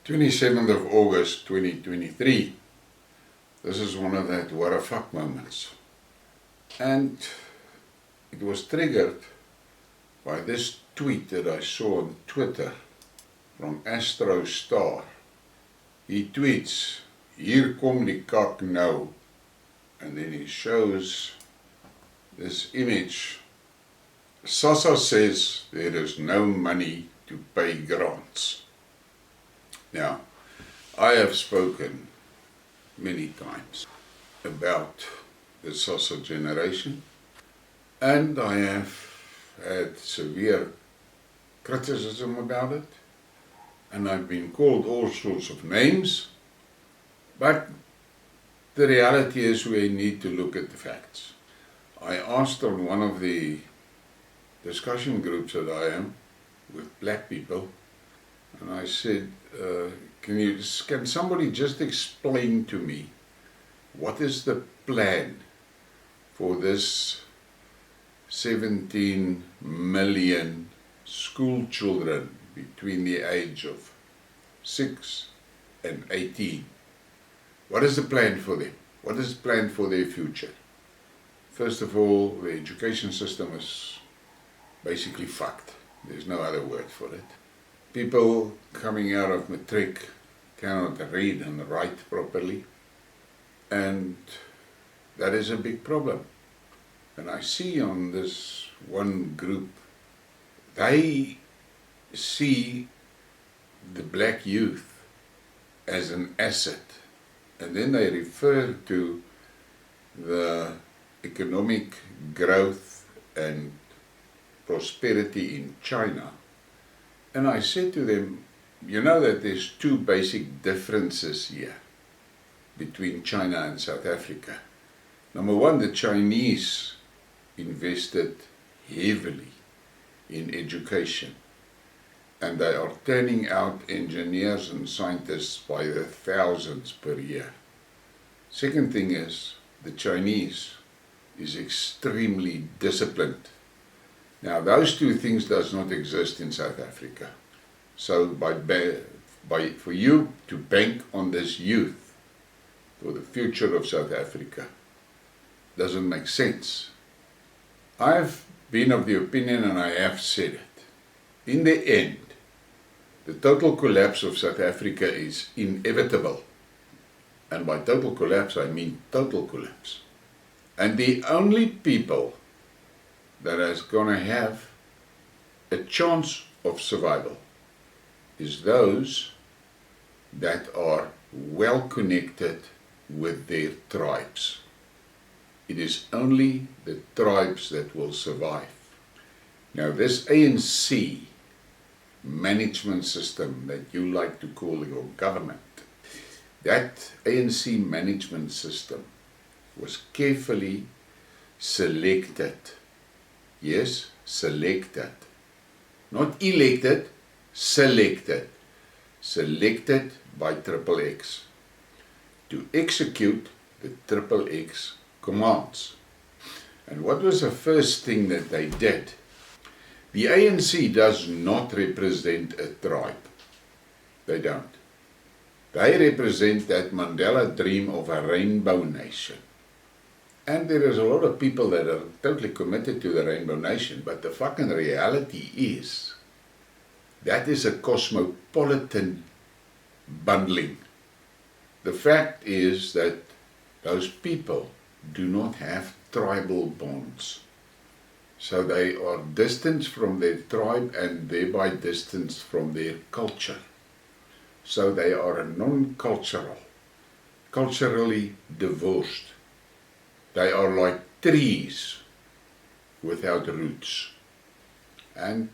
27th of August 2023. This is one of that what a fuck moments. And it was triggered by this tweet that I saw on Twitter from Astro Star. He tweets, "Hier kom die kak nou." And then he shows this image. SASSA says there is no money to pay grants. Now, I have spoken many times about the SASSA generation, and I have had severe criticism about it, and I've been called all sorts of names, but the reality is we need to look at the facts. I asked on one of the discussion groups that I am with black people, and I said, can somebody just explain to me what is the plan for this 17 million school children between the age of 6 and 18? What is the plan for them? What is the plan for their future? First of all, the education system is basically fucked. There's no other word for it. People coming out of matric cannot read and write properly, and that is a big problem. And I see on this one group, they see the black youth as an asset, and then they refer to the economic growth and prosperity in China. And I said to them, you know that there's two basic differences here between China and South Africa. Number one, the Chinese invested heavily in education, and they are turning out engineers and scientists by the thousands per year. Second thing is, the Chinese is extremely disciplined. Now, those two things does not exist in South Africa. So for you to bank on this youth for the future of South Africa doesn't make sense. I've been of the opinion, and I have said it, in the end, the total collapse of South Africa is inevitable. And by total collapse, I mean total collapse. And the only people that is going to have a chance of survival is those that are well connected with their tribes. It is only the tribes that will survive. Now, this ANC management system that you like to call your government, that ANC management system was carefully selected. Yes, selected. Not elected, selected. Selected by XXX to execute the XXX commands. And what was the first thing that they did? The ANC does not represent a tribe. They don't. They represent that Mandela dream of a rainbow nation. And there is a lot of people that are totally committed to the Rainbow Nation, but the fucking reality is that is a cosmopolitan bundling. The fact is that those people do not have tribal bonds. So they are distanced from their tribe and thereby distanced from their culture. So they are non-cultural, culturally divorced. They are like trees without roots. And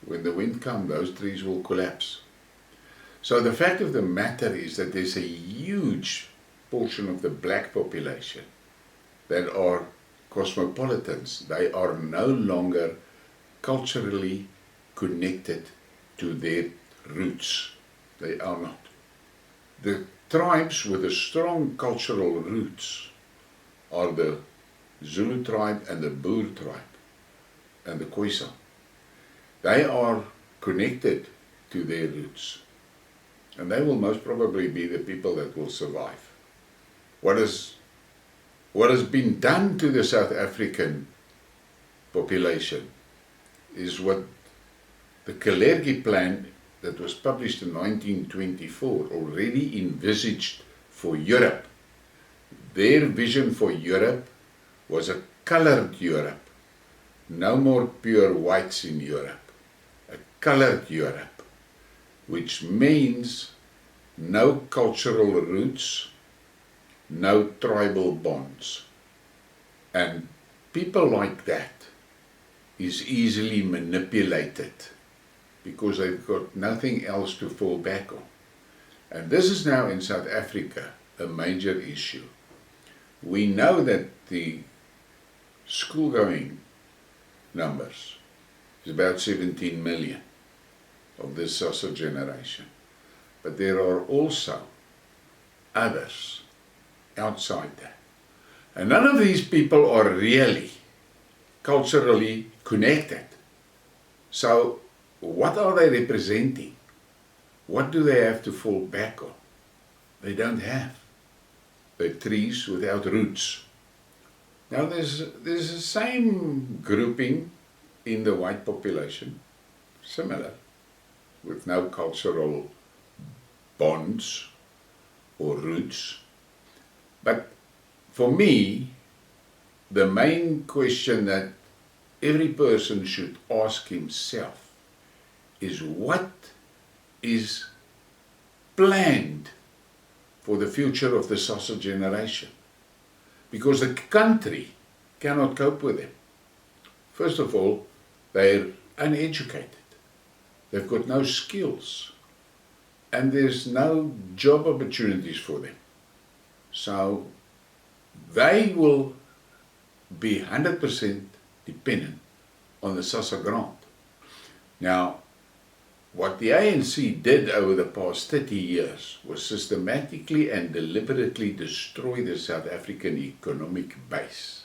when the wind comes, those trees will collapse. So the fact of the matter is that there's a huge portion of the black population that are cosmopolitans. They are no longer culturally connected to their roots. They are not. The tribes with the strong cultural roots are the Zulu tribe and the Boer tribe and the Khoisan. They are connected to their roots. And they will most probably be the people that will survive. What has been done to the South African population is what the Kalergi plan that was published in 1924 already envisaged for Europe. Their vision for Europe was a colored Europe. No more pure whites in Europe. A colored Europe, which means no cultural roots, no tribal bonds. And people like that is easily manipulated because they've got nothing else to fall back on. And this is now in South Africa a major issue. We know that the school-going numbers is about 17 million of this SASSA generation. But there are also others outside that. And none of these people are really culturally connected. So what are they representing? What do they have to fall back on? They don't have. They're trees without roots. Now there's the same grouping in the white population, similar, with no cultural bonds or roots. But for me, the main question that every person should ask himself is what is planned for the future of the SASSA generation? Because the country cannot cope with them. First of all, they're uneducated. They've got no skills. And there's no job opportunities for them. So they will be 100% dependent on the SASSA grant. Now, what the ANC did over the past 30 years was systematically and deliberately destroy the South African economic base.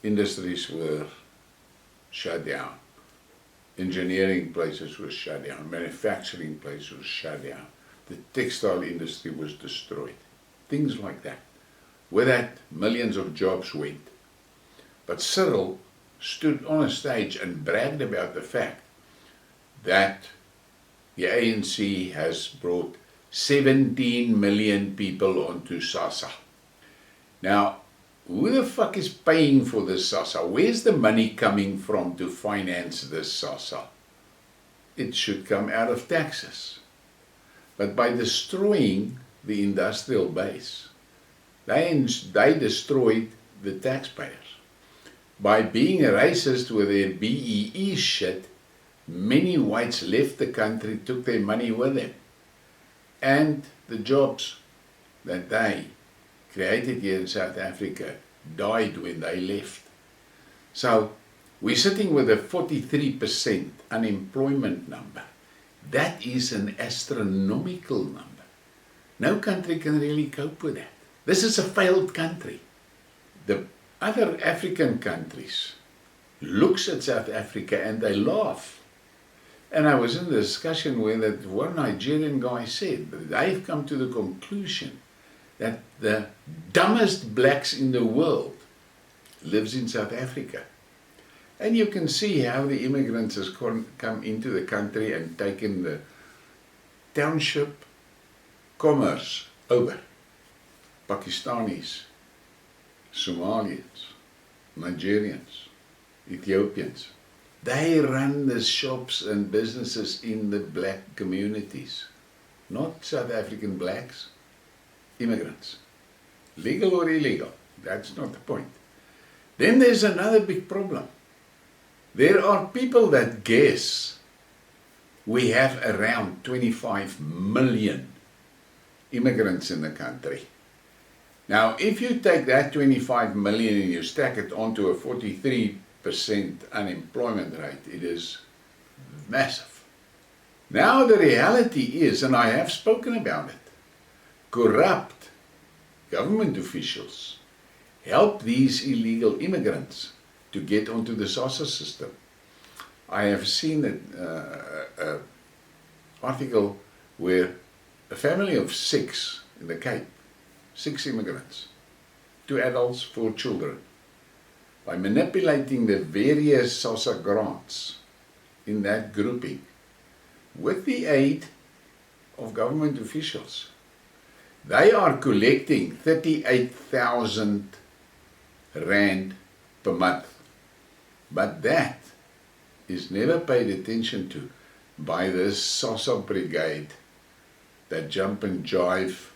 Industries were shut down. Engineering places were shut down. Manufacturing places were shut down. The textile industry was destroyed. Things like that. With that, millions of jobs went. But Cyril stood on a stage and bragged about the fact that the ANC has brought 17 million people onto SASSA. Now, who the fuck is paying for this SASSA? Where's the money coming from to finance this SASSA? It should come out of taxes. But by destroying the industrial base, they destroyed the taxpayers. By being racist with their BEE shit, many whites left the country, took their money with them. And the jobs that they created here in South Africa died when they left. So we're sitting with a 43% unemployment number. That is an astronomical number. No country can really cope with that. This is a failed country. The other African countries looks at South Africa and they laugh. And I was in a discussion where that one Nigerian guy said that they've come to the conclusion that the dumbest blacks in the world lives in South Africa. And you can see how the immigrants has come into the country and taken the township commerce over. Pakistanis, Somalians, Nigerians, Ethiopians. They run the shops and businesses in the black communities, not South African blacks, immigrants. Legal or illegal, that's not the point. Then there's another big problem. There are people that guess we have around 25 million immigrants in the country. Now, if you take that 25 million and you stack it onto a 43% unemployment rate, it is massive. Now the reality is, and I have spoken about it, corrupt government officials help these illegal immigrants to get onto the SASSA system. I have seen an article where a family of 6 in the Cape, 6 immigrants, 2 adults, 4 children, by manipulating the various SASSA grants in that grouping with the aid of government officials. They are collecting 38,000 rand per month, but that is never paid attention to by this SASSA brigade that jump and jive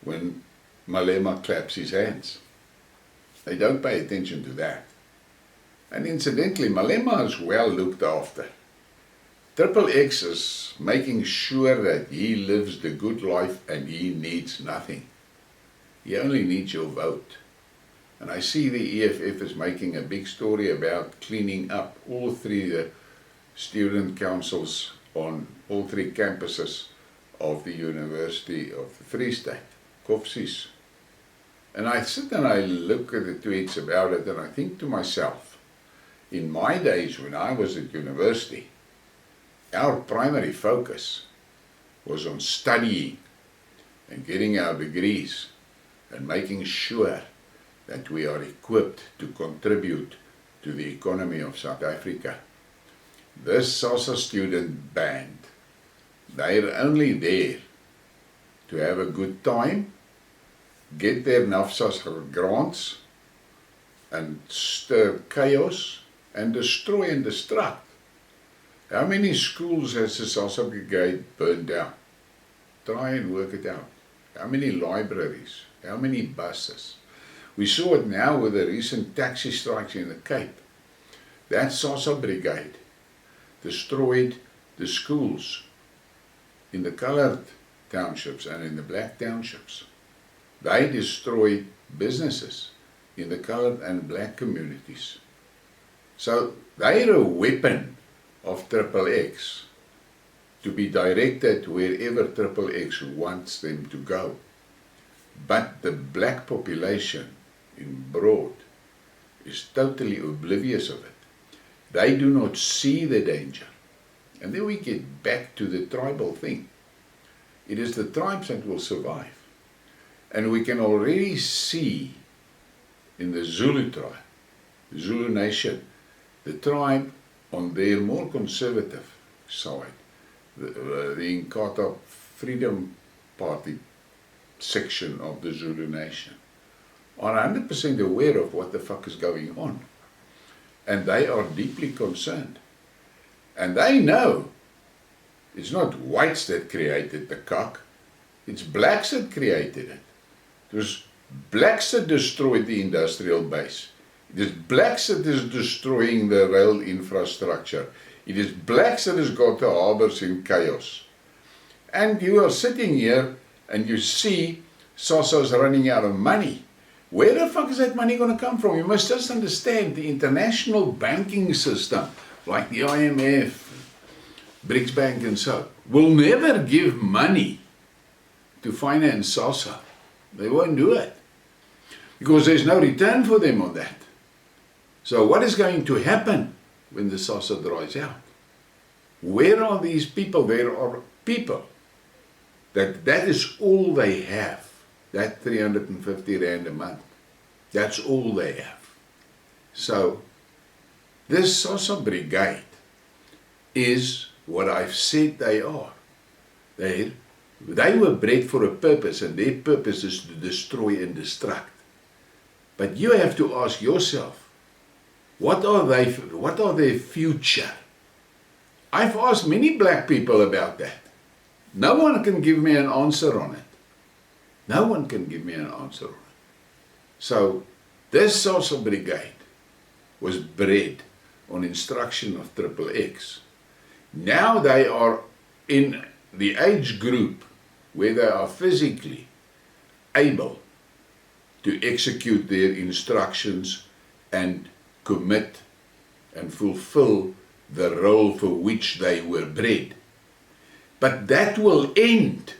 when Malema claps his hands. They don't pay attention to that. And incidentally, Malema is well looked after. Triple X is making sure that he lives the good life and he needs nothing. He only needs your vote. And I see the EFF is making a big story about cleaning up all 3 student councils on all 3 campuses of the University of the Free State, COFSIS. And I sit and I look at the tweets about it and I think to myself, in my days when I was at university, our primary focus was on studying and getting our degrees and making sure that we are equipped to contribute to the economy of South Africa. This SASSA student band, they're only there to have a good time, get their NAFSAS grants, and stir chaos and destroy and destruct. How many schools has the SASSA brigade burned down? Try and work it out. How many libraries? How many buses? We saw it now with the recent taxi strikes in the Cape. That SASSA brigade destroyed the schools in the coloured townships and in the black townships. They destroyed businesses in the coloured and black communities. So they're a weapon of Triple X to be directed wherever Triple X wants them to go. But the black population in broad is totally oblivious of it. They do not see the danger. And then we get back to the tribal thing. It is the tribes that will survive. And we can already see in the Zulu tribe, the Zulu Nation, the tribe on their more conservative side, the Inkatha Freedom Party section of the Zulu Nation, are 100% aware of what the fuck is going on. And they are deeply concerned. And they know it's not whites that created the cock, it's blacks that created it. It was blacks that destroyed the industrial base. It is blacks that is destroying the rail infrastructure. It is blacks that has got the harbours in chaos. And you are sitting here and you see SASSA's running out of money. Where the fuck is that money going to come from? You must just understand the international banking system, like the IMF, Briekmerke and so, will never give money to finance SASSA. They won't do it because there's no return for them on that. So what is going to happen when the SASSA dries out? Where are these people? There are people that is all they have, that 350 rand a month. That's all they have. So this SASSA brigade is what I've said they are. They were bred for a purpose, and their purpose is to destroy and destruct. But you have to ask yourself, what are their future? I've asked many black people about that. No one can give me an answer on it. No one can give me an answer on it. So this SASSA brigade was bred on instruction of Triple X. Now they are in the age group where they are physically able to execute their instructions and commit and fulfill the role for which they were bred. But that will end.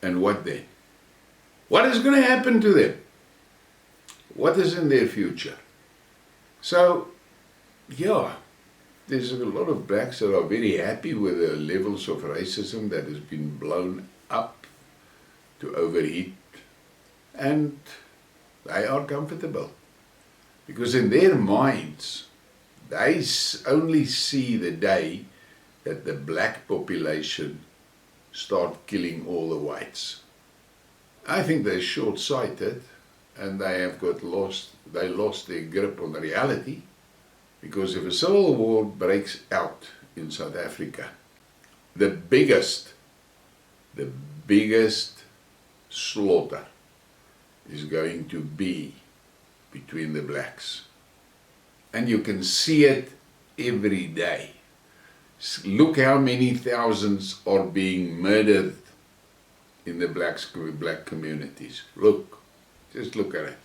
And what then? What is going to happen to them? What is in their future? So, yeah, there's a lot of blacks that are very happy with the levels of racism that has been blown up to overheat, and they are comfortable. Because in their minds, they only see the day that the black population start killing all the whites. I think they're short-sighted, and they lost their grip on reality, because if a civil war breaks out in South Africa, the biggest slaughter is going to be between the blacks. And you can see it every day. Look how many thousands are being murdered in the black communities. Just look at it.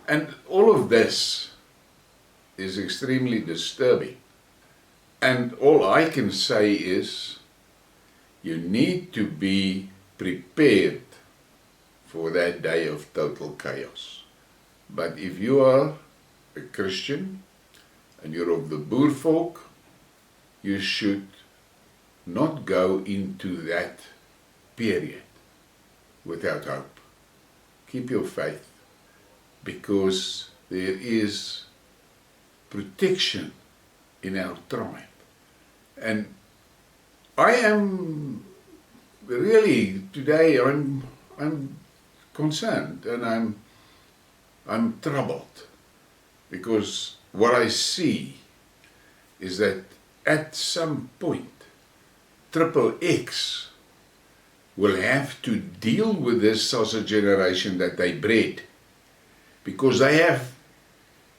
And all of this is extremely disturbing. And all I can say is, you need to be prepared for that day of total chaos. But if you are a Christian and you're of the Boer folk, you should not go into that period without hope. Keep your faith, because there is protection in our tribe. And I am really, today I'm concerned, and I'm troubled, because what I see is that at some point Triple X will have to deal with this SASSA generation that they bred, because they have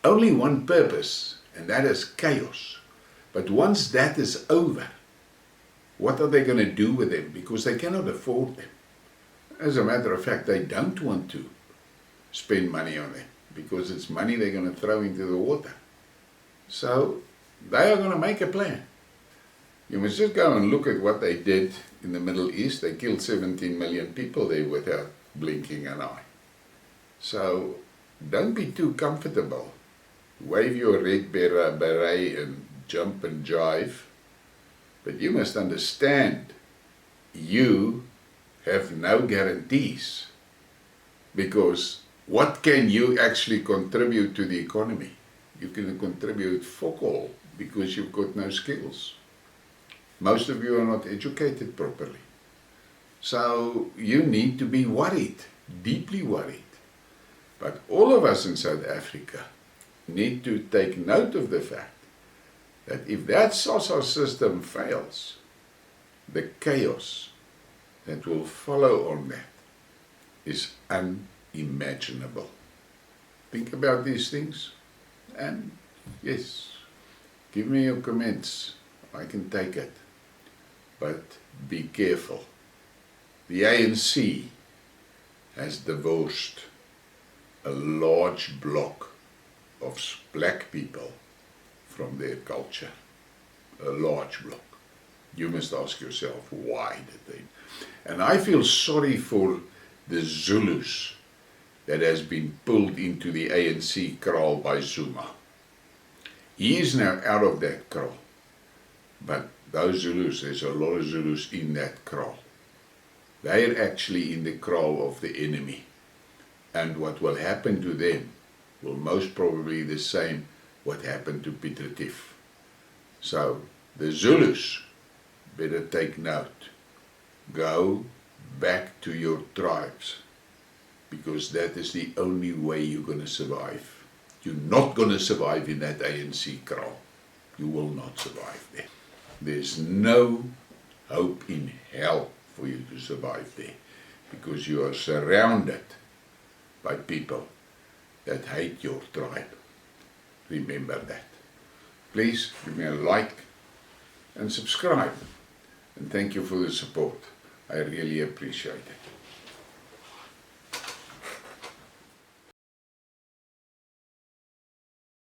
only one purpose, and that is chaos. But once that is over, what are they going to do with them? Because they cannot afford them. As a matter of fact, they don't want to spend money on them, because it's money they're going to throw into the water. So they are going to make a plan. You must just go and look at what they did in the Middle East. They killed 17 million people there without blinking an eye. So don't be too comfortable. Wave your red beret and jump and jive. But you must understand, you have no guarantees, because what can you actually contribute to the economy? You can contribute fuck all, because you've got no skills. Most of you are not educated properly. So you need to be worried, deeply worried. But all of us in South Africa need to take note of the fact that if that SASSA system fails, the chaos that will follow on that is unimaginable. Think about these things, and yes, give me your comments. I can take it. But be careful. The ANC has divorced a large block of black people from their culture. A large block. You must ask yourself, why did they? And I feel sorry for the Zulus that has been pulled into the ANC kraal by Zuma. He is now out of that kraal. But those Zulus, there's a lot of Zulus in that kraal. They are actually in the kraal of the enemy. And what will happen to them will most probably be the same what happened to Pieter Tief. So the Zulus better take note. Go back to your tribes, because that is the only way you're going to survive. You're not going to survive in that ANC kraal. You will not survive there. There's no hope in hell for you to survive there, because you are surrounded by people that hate your tribe. Remember that. Please give me a like and subscribe. And thank you for the support. I really appreciate it.